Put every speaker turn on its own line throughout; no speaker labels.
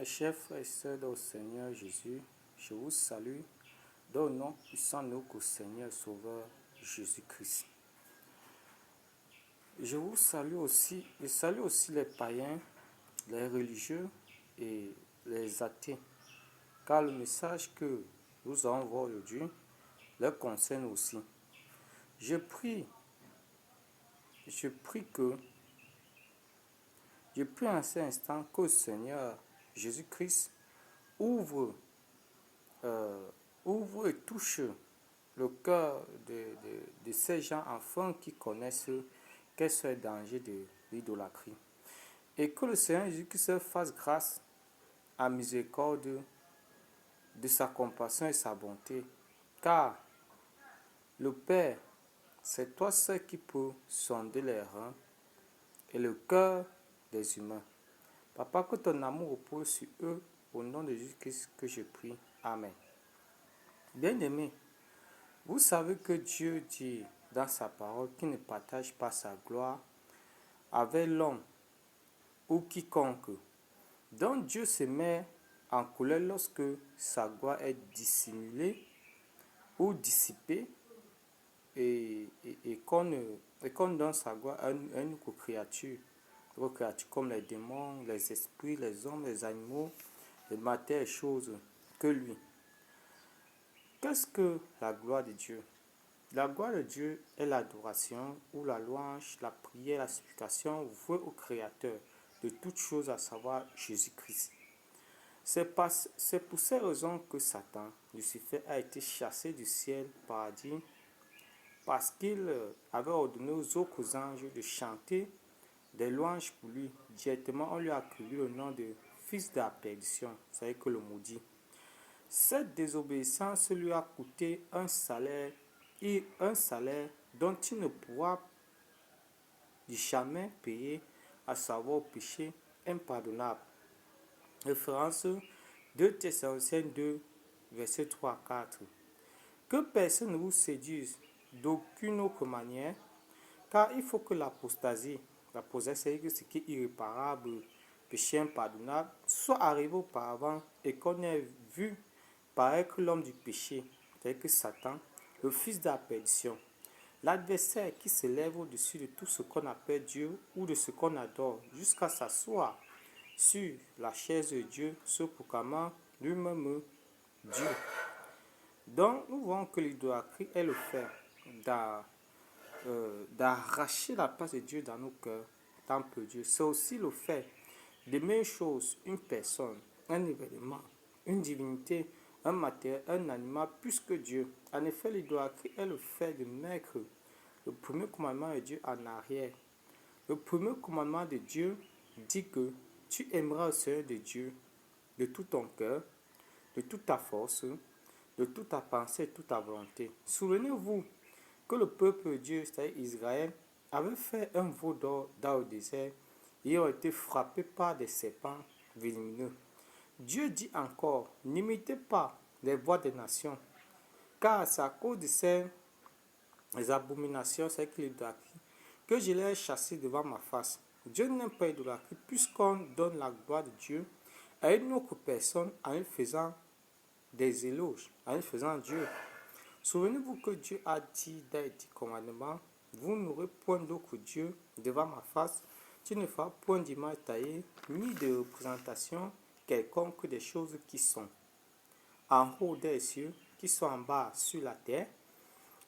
Chers frères et sœurs au Seigneur Jésus, je vous salue dans le nom puissant de notre Seigneur Sauveur Jésus-Christ. Je salue aussi les païens, les religieux et les athées, car le message que nous envoie aujourd'hui les concerne aussi. Je prie en cet instant que le Seigneur Jésus-Christ ouvre et touche le cœur de ces gens afin qu'ils connaissent quels sont les dangers de l'idolâtrie. Et que le Seigneur Jésus-Christ fasse grâce à miséricorde de sa compassion et sa bonté. Car le Père, c'est toi seul qui peux sonder les reins et le cœur des humains. Papa, que ton amour repose sur eux, au nom de Jésus-Christ que je prie. Amen. Bien-aimés, vous savez que Dieu dit dans sa parole qu'il ne partage pas sa gloire avec l'homme ou quiconque. Donc Dieu se met en colère lorsque sa gloire est dissimulée ou dissipée et qu'on donne sa gloire à une autre créature. D'autres créatures comme les démons, les esprits, les hommes, les animaux, les matières et choses que lui. Qu'est-ce que la gloire de Dieu? La gloire de Dieu est l'adoration ou la louange, la prière, la supplication vouée au Créateur de toutes choses, à savoir Jésus-Christ. C'est pour ces raisons que Satan, Lucifer, a été chassé du ciel paradis parce qu'il avait ordonné aux autres anges de chanter des louanges pour lui. Directement, on lui a attribué le nom de fils de la perdition, c'est-à-dire que le maudit. Cette désobéissance lui a coûté un salaire dont il ne pourra jamais payer, à savoir au péché impardonnable. Référence 2 Thessaloniciens 2, versets 3 à 4. Que personne ne vous séduise d'aucune autre manière, car il faut que l'apostasie, c'est-à-dire ce qui est irréparable, péché impardonnable, soit arrivé auparavant et qu'on ait vu paraître l'homme du péché, c'est-à-dire que Satan, le fils de la perdition, l'adversaire qui s'élève au-dessus de tout ce qu'on appelle Dieu ou de ce qu'on adore, jusqu'à s'asseoir sur la chaise de Dieu, se proclamant lui-même Dieu. Donc, nous voyons que l'idolâtrie est le fait d'arracher la place de Dieu dans nos cœurs, temple de Dieu. C'est aussi le fait d'aimer une chose, une personne, un événement, une divinité, un matériel, un animal, plus que Dieu. En effet, l'idolâtrie est le fait de mettre le premier commandement de Dieu en arrière. Le premier commandement de Dieu dit que tu aimeras le Seigneur de Dieu de tout ton cœur, de toute ta force, de toute ta pensée et toute ta volonté. Souvenez-vous que le peuple de Dieu, c'est-à-dire Israël, avait fait un veau d'or dans le désert et ont été frappés par des serpents venimeux. Dieu dit encore, n'imitez pas les voies des nations, car c'est à cause de ces abominations, c'est l'idolâtrie, que je les ai chassés devant ma face. Dieu n'aime pas l'idolâtrie puisqu'on donne la gloire de Dieu à une autre personne en lui faisant des éloges, en lui faisant Dieu. Souvenez-vous que Dieu a dit dans les 10 commandements, vous n'aurez point d'autre Dieu devant ma face, tu ne feras point d'image taillée, ni de représentation quelconque des choses qui sont en haut des cieux, qui sont en bas sur la terre,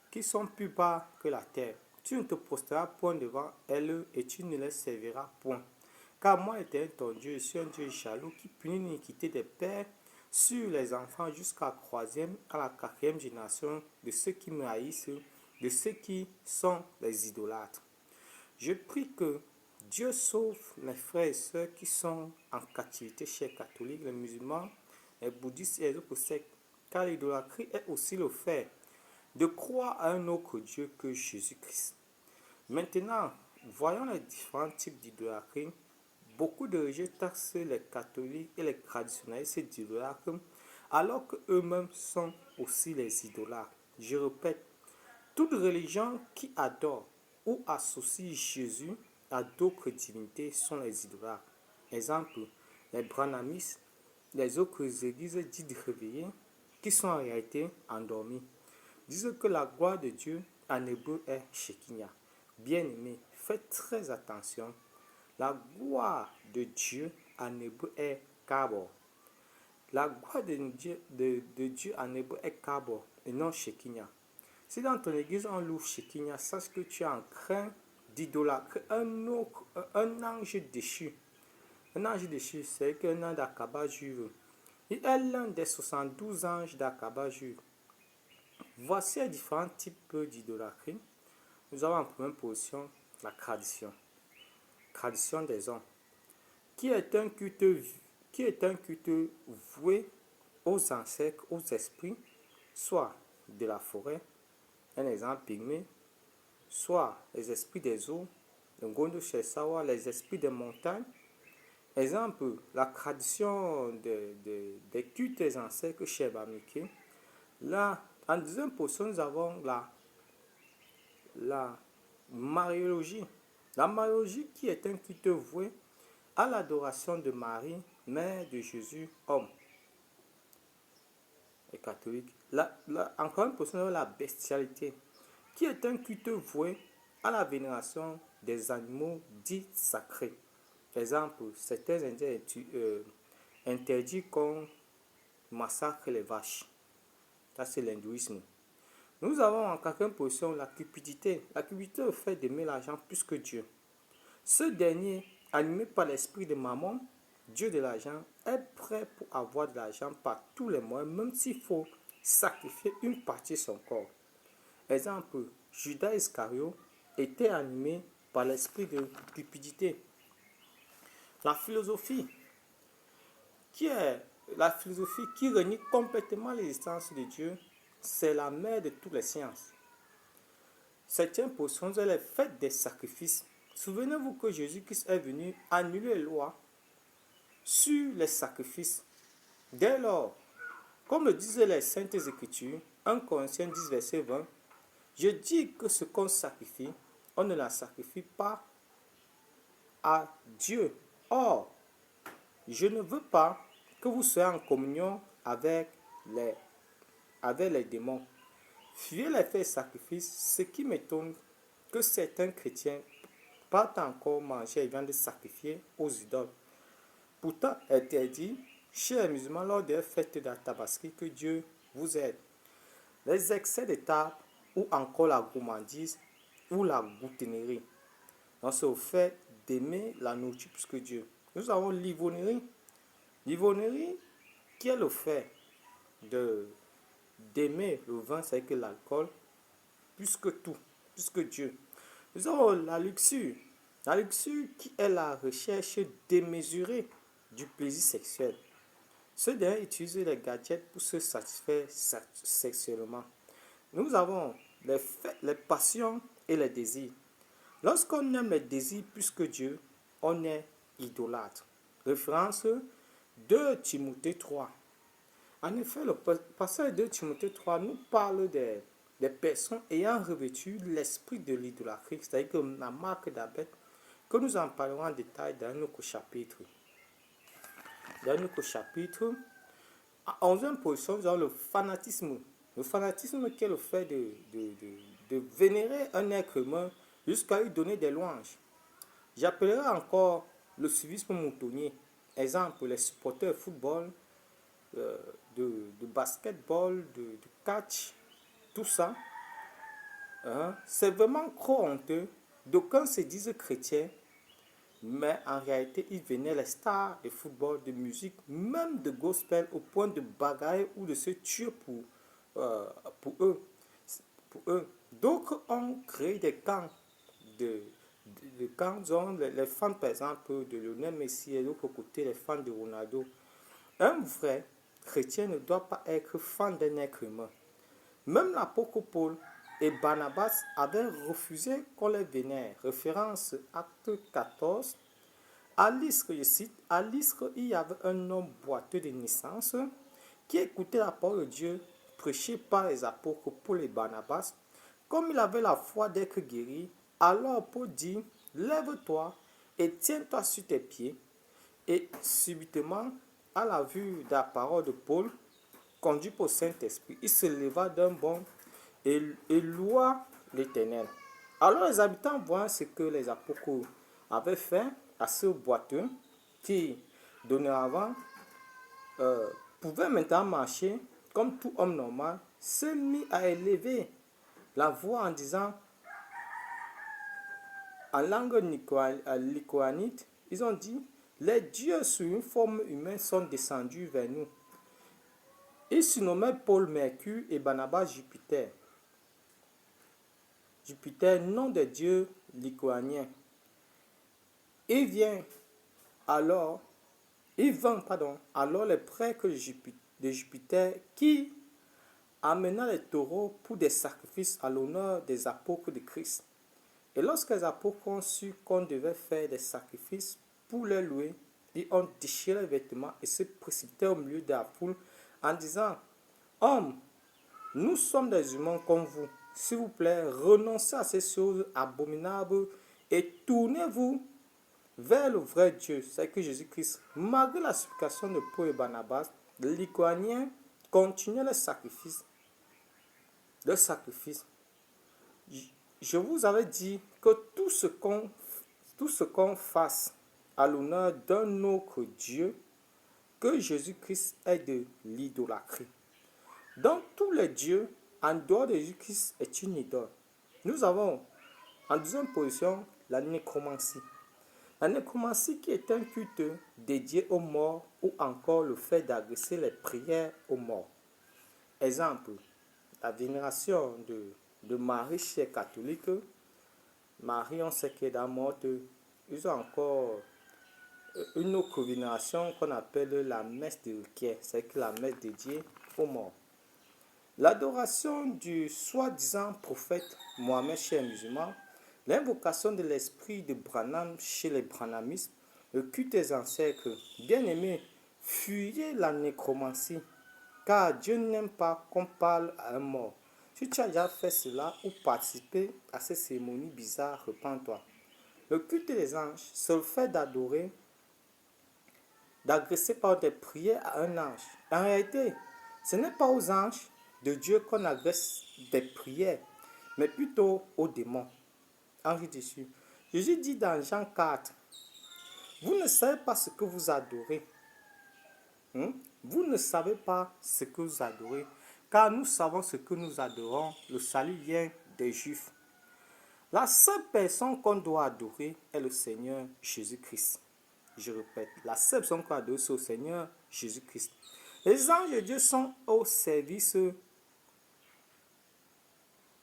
qui sont plus bas que la terre. Tu ne te posteras point devant elles et tu ne les serviras point. Car moi, l'Éternel ton Dieu, je suis un Dieu jaloux qui punit l'iniquité des pères sur les enfants jusqu'à la 3e, à la 4e génération de ceux qui me haïssent, de ceux qui sont les idolâtres. Je prie que Dieu sauve mes frères et sœurs qui sont en captivité chez les catholiques, les musulmans, les bouddhistes et les autres sectes, car l'idolâtrie est aussi le fait de croire à un autre Dieu que Jésus-Christ. Maintenant, voyons les différents types d'idolâtrie. Beaucoup de religieux taxent les catholiques et les traditionnalistes d'idolâtres, alors qu'eux-mêmes sont aussi les idolâtres. Je répète, toute religion qui adore ou associe Jésus à d'autres divinités sont les idolâtres. Exemple, les brahmanistes, les autres églises dites réveillées, qui sont en réalité endormies, disent que la gloire de Dieu en hébreu est Shekinah. Bien-aimé, faites très attention. La gloire de Dieu en hébreu est Kabor. La gloire de Dieu en hébreu est Kabor et non Shekinah. Si dans ton église on loue Shekinah, sache que tu es en train d'idolâtrer un ange déchu. Un ange déchu, c'est un ange d'Akaba juive. Il est l'un des 72 anges d'Akaba juive. Voici les différents types d'idolâtrie. Nous avons en première position la tradition. Tradition des hommes. Qui est un culte voué aux ancêtres, aux esprits, soit de la forêt, un exemple pygmée, soit les esprits des eaux, le Gondo Shesawa, les esprits des montagnes. Exemple, la tradition des cultes des ancêtres chez Bamike. Là, en deuxième position, nous avons la mariologie. La mariologie qui est un culte voué à l'adoration de Marie, mère de Jésus, homme et catholique. Encore une position, la bestialité qui est un culte voué à la vénération des animaux dits sacrés. Exemple, certains Indiens interdits qu'on massacre les vaches. Ça, c'est l'hindouisme. Nous avons en quatrième position la cupidité. La cupidité est le fait d'aimer l'argent plus que Dieu. Ce dernier, animé par l'esprit de Mammon, Dieu de l'argent, est prêt pour avoir de l'argent par tous les moyens, même s'il faut sacrifier une partie de son corps. Exemple, Judas Iscariot était animé par l'esprit de cupidité. La philosophie qui renie complètement l'existence de Dieu, c'est la mère de toutes les sciences. Septième position, c'est le fait des sacrifices. Souvenez-vous que Jésus-Christ est venu annuler les lois sur les sacrifices. Dès lors, comme le disaient les Saintes Écritures, 1 Corinthiens 10, verset 20, je dis que ce qu'on sacrifie, on ne la sacrifie pas à Dieu. Or, je ne veux pas que vous soyez en communion avec les démons. Fuyez les faits sacrifices, ce qui m'étonne que certains chrétiens partent encore manger et viande sacrifiée aux idoles. Pourtant, interdit chez les musulmans lors des fêtes de la tabaski, que Dieu vous aide. Les excès de table ou encore la gourmandise ou la goutinerie. Donc, c'est au fait d'aimer la nourriture plus que Dieu. Nous avons l'ivonnerie. L'ivonnerie qui est le fait d'aimer le vin, c'est que l'alcool, plus que tout, plus que Dieu. Nous avons la luxure. La luxure qui est la recherche démesurée du plaisir sexuel. Ce dernier utilise les gadgets pour se satisfaire sexuellement. Nous avons les passions et les désirs. Lorsqu'on aime les désirs plus que Dieu, on est idolâtre. Référence 2 Timothée 3. En effet, le passage de Timothée 3 nous parle des personnes ayant revêtu l'esprit de l'idolâtrie, c'est-à-dire que la marque d'Abed, que nous en parlerons en détail dans un autre chapitre. Dans un autre chapitre, en 11e position, nous avons le fanatisme. Le fanatisme qui est le fait de vénérer un être humain jusqu'à lui donner des louanges. J'appellerai encore le suivisme moutonnier. Exemple, les supporters de football, de basketball, de catch, tout ça. C'est vraiment trop honteux. D'aucuns se disent chrétiens, mais en réalité, ils vénèrent les stars de football, de musique, même de gospel, au point de bagarrer ou de se tuer pour eux. D'autres ont créé des camps dont les fans, par exemple, de Lionel Messi et de l'autre côté, les fans de Ronaldo. Un vrai chrétien ne doit pas être fan d'un être humain. Même l'apôtre Paul et Barnabas avaient refusé qu'on les vénère. Référence acte 14. À Lystre, je cite, à Lystre, il y avait un homme boiteux de naissance qui écoutait la parole de Dieu prêchée par les apôtres Paul et Barnabas. Comme il avait la foi d'être guéri, alors Paul dit, lève-toi et tiens-toi sur tes pieds. Et subitement, à la vue de la parole de Paul, conduit par le Saint-Esprit, il se leva d'un bond et loua l'Éternel. Alors les habitants voient ce que les apôtres avaient fait à ce boiteux qui, dorénavant, pouvait maintenant marcher comme tout homme normal, se mit à élever la voix en disant, en langue lycoanite, ils ont dit, les dieux sous une forme humaine sont descendus vers nous. Ils surnommaient Paul Mercure et Barnabas Jupiter. Jupiter, nom des dieux lycoaniens. Il vint alors les prêtres de Jupiter qui amena les taureaux pour des sacrifices à l'honneur des apôtres de Christ. Et lorsque les apôtres ont su qu'on devait faire des sacrifices pour les louer, ils ont déchiré les vêtements et se précipitèrent au milieu de la foule en disant, « Hommes, nous sommes des humains comme vous. S'il vous plaît, renoncez à ces choses abominables et tournez-vous vers le vrai Dieu, c'est que Jésus-Christ. » Malgré la supplication de Paul et Barnabas, les Lycaoniens continuaient le sacrifice. Je vous avais dit que tout ce qu'on fasse à l'honneur d'un autre Dieu que Jésus-Christ est de l'idolâtrie. Donc tous les dieux en dehors de Jésus-Christ est une idole. Nous avons en deuxième position la nécromancie. La nécromancie qui est un culte dédié aux morts ou encore le fait d'adresser les prières aux morts. Exemple, la vénération de Marie chez les catholiques. Marie, on sait qu'elle est morte. Ils ont encore une autre vénération qu'on appelle la messe de requiem, c'est que la messe dédiée aux morts. L'adoration du soi-disant prophète Mohammed chez les musulmans, l'invocation de l'esprit de Branham chez les branhamistes, le culte des ancêtres. Bien-aimés, fuyez la nécromancie, car Dieu n'aime pas qu'on parle à un mort. Si tu as déjà fait cela ou participé à ces cérémonies bizarres, repens-toi. Le culte des anges, c'est le fait d'adorer, d'adresser par des prières à un ange. En réalité, ce n'est pas aux anges de Dieu qu'on adresse des prières, mais plutôt aux démons. Ange déchu. Jésus dit dans Jean 4, vous ne savez pas ce que vous adorez. Vous ne savez pas ce que vous adorez, car nous savons ce que nous adorons. Le salut vient des Juifs. La seule personne qu'on doit adorer est le Seigneur Jésus-Christ. Je répète, la seule personne qu'on doit adorer, c'est le Seigneur Jésus-Christ. Les anges de Dieu sont au service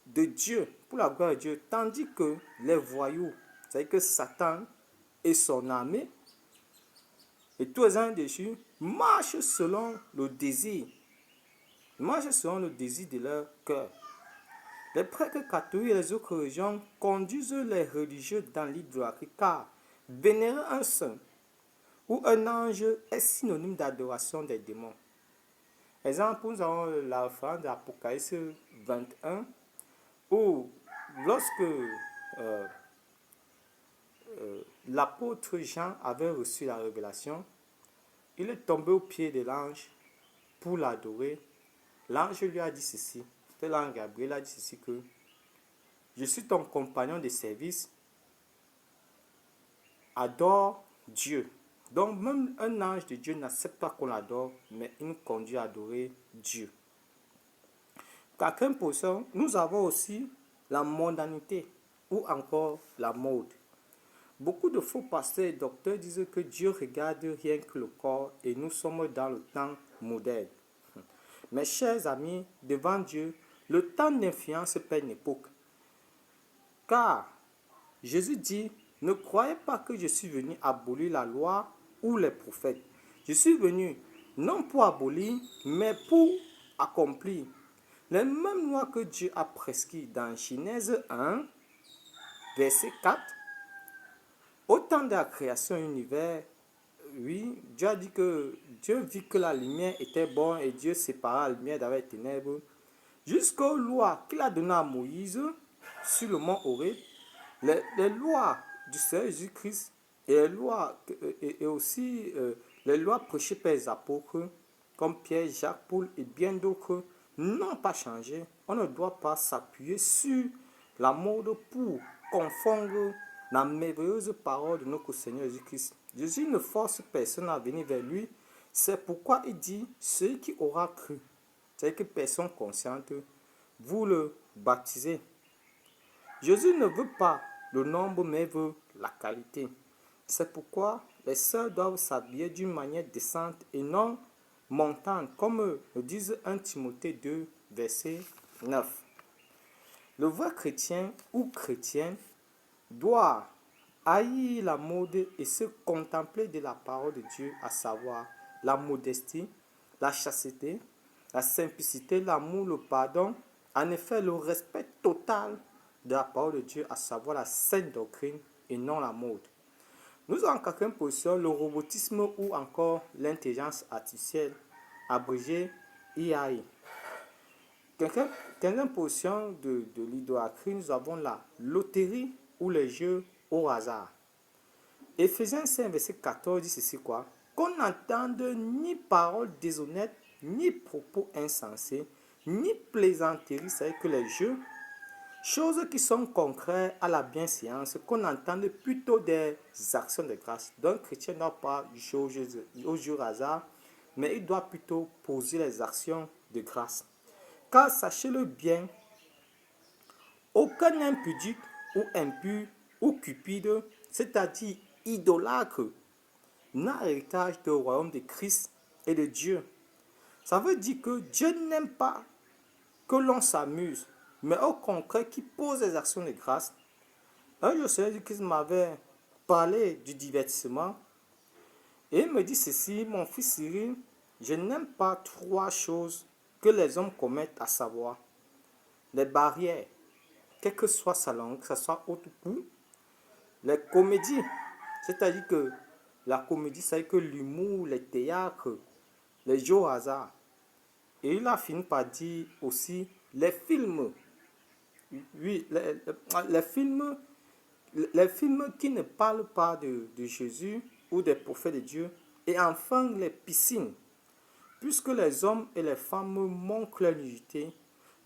de Dieu, pour la gloire de Dieu, tandis que les voyous, c'est-à-dire que Satan et son armée, et tous les anges déchus, marchent selon le désir de leur cœur. Les prêtres catholiques et les autres religions conduisent les religieux dans l'idolâtrie, car vénérer un saint ou un ange est synonyme d'adoration des démons. Exemple, nous avons la référence d'Apocalypse 21, où lorsque l'apôtre Jean avait reçu la révélation, il est tombé aux pieds de l'ange pour l'adorer. L'ange lui a dit ceci, c'était l'ange Gabriel a dit ceci que je suis ton compagnon de service, adore Dieu. Donc même un ange de Dieu n'accepte pas qu'on l'adore, mais il nous conduit à adorer Dieu. Quatrième position, nous avons aussi la mondanité ou encore la mode. Beaucoup de faux pasteurs et docteurs disent que Dieu regarde rien que le corps et nous sommes dans le temps moderne. Mes chers amis, devant Dieu, le temps d'influence perd une époque. Car Jésus dit, ne croyez pas que je suis venu abolir la loi ou les prophètes. Je suis venu non pour abolir, mais pour accomplir. Les mêmes lois que Dieu a prescrites dans Genèse 1, verset 4. Au temps de la création de l'univers, oui, Dieu a dit que Dieu vit que la lumière était bonne et Dieu sépara la lumière d'avec les ténèbres. Jusqu'aux lois qu'il a données à Moïse sur le mont Horeb, les lois du Seigneur Jésus-Christ et les lois et aussi les lois prêchées par les apôtres, comme Pierre, Jacques, Paul et bien d'autres, n'ont pas changé. On ne doit pas s'appuyer sur la mode pour confondre la merveilleuse parole de notre Seigneur Jésus-Christ. Jésus ne force personne à venir vers lui. C'est pourquoi il dit, celui qui aura cru, c'est-à-dire que personne consciente, vous le baptisez. Jésus ne veut pas le nombre, mais veut la qualité. C'est pourquoi les sœurs doivent s'habiller d'une manière décente et non montante, comme le disent 1 Timothée 2, verset 9. Le vrai chrétien ou chrétienne doit haïr la mode et se contempler de la parole de Dieu, à savoir la modestie, la chasteté, la simplicité, l'amour, le pardon. En effet, le respect total de la parole de Dieu, à savoir la sainte doctrine et non la mode. Nous avons en quatrième position le robotisme ou encore l'intelligence artificielle, abrégé AI. Quatrième position de l'idolâtrie, nous avons la loterie ou les jeux au hasard. Éphésiens 5, verset 14 dit ceci quoi? Qu'on n'entende ni paroles déshonnêtes, ni propos insensés, ni plaisanteries, c'est-à-dire que les jeux, choses qui sont contraires à la bienséance, qu'on entende plutôt des actions de grâce. Donc, le chrétien ne doit pas jouer au jeu au hasard, mais il doit plutôt poser les actions de grâce. Car sachez-le bien, aucun impudique ou impur ou cupide, c'est-à-dire idolâtre, n'a héritage du royaume de Christ et de Dieu. Ça veut dire que Dieu n'aime pas que l'on s'amuse, mais au contraire qui pose des actions de grâce. Un jour, le Seigneur Christ m'avait parlé du divertissement et il me dit ceci, mon fils Cyril, je n'aime pas trois choses que les hommes commettent, à savoir les barrières, quelle que soit sa langue, que ce soit haute ou court, les comédies, c'est-à-dire que la comédie, c'est que l'humour, les théâtres, les jeux au hasard. Et il a fini par dire aussi les films. Oui, les films qui ne parlent pas de Jésus ou des prophètes de Dieu. Et enfin, les piscines. Puisque les hommes et les femmes montrent leur nudité,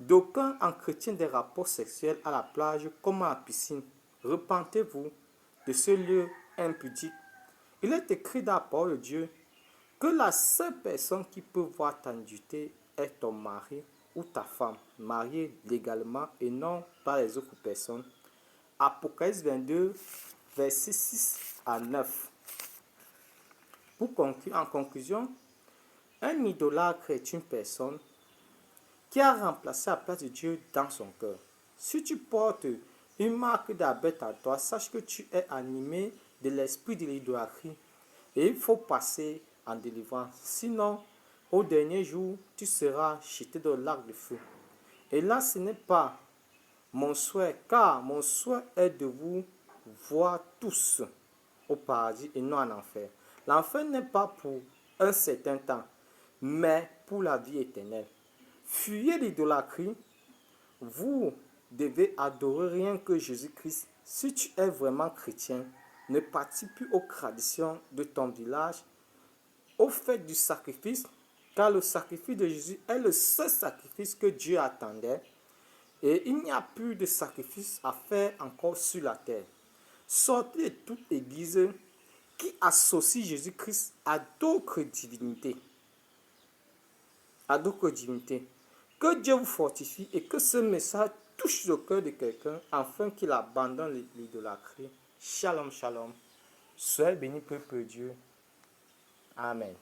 d'aucuns entretiennent des rapports sexuels à la plage comme à la piscine. Repentez-vous de ce lieu impudique. Il est écrit dans la parole de Dieu que la seule personne qui peut voir ta nudité est ton mari ou ta femme, mariée légalement et non par les autres personnes. Apocalypse 22, versets 6 à 9. Pour conclure, en conclusion, un idolâtre est une personne qui a remplacé la place de Dieu dans son cœur. Si tu portes une marque d'abet à toi, sache que tu es animé de l'esprit de l'idolâtrie et il faut passer en délivrance. Sinon, au dernier jour, tu seras jeté dans le lac de feu. Et là, ce n'est pas mon souhait, car mon souhait est de vous voir tous au paradis et non en enfer. L'enfer n'est pas pour un certain temps, mais pour la vie éternelle. Fuyez l'idolâtrie. Vous devez adorer rien que Jésus-Christ. Si tu es vraiment chrétien, ne participe plus aux traditions de ton village, au fait du sacrifice, car le sacrifice de Jésus est le seul sacrifice que Dieu attendait. Et il n'y a plus de sacrifice à faire encore sur la terre. Sortez de toute église qui associe Jésus-Christ à d'autres divinités. Que Dieu vous fortifie et que ce message touche le cœur de quelqu'un afin qu'il abandonne l'idolâtrie. Shalom, shalom. Soyez bénis, peuple de Dieu. Amen.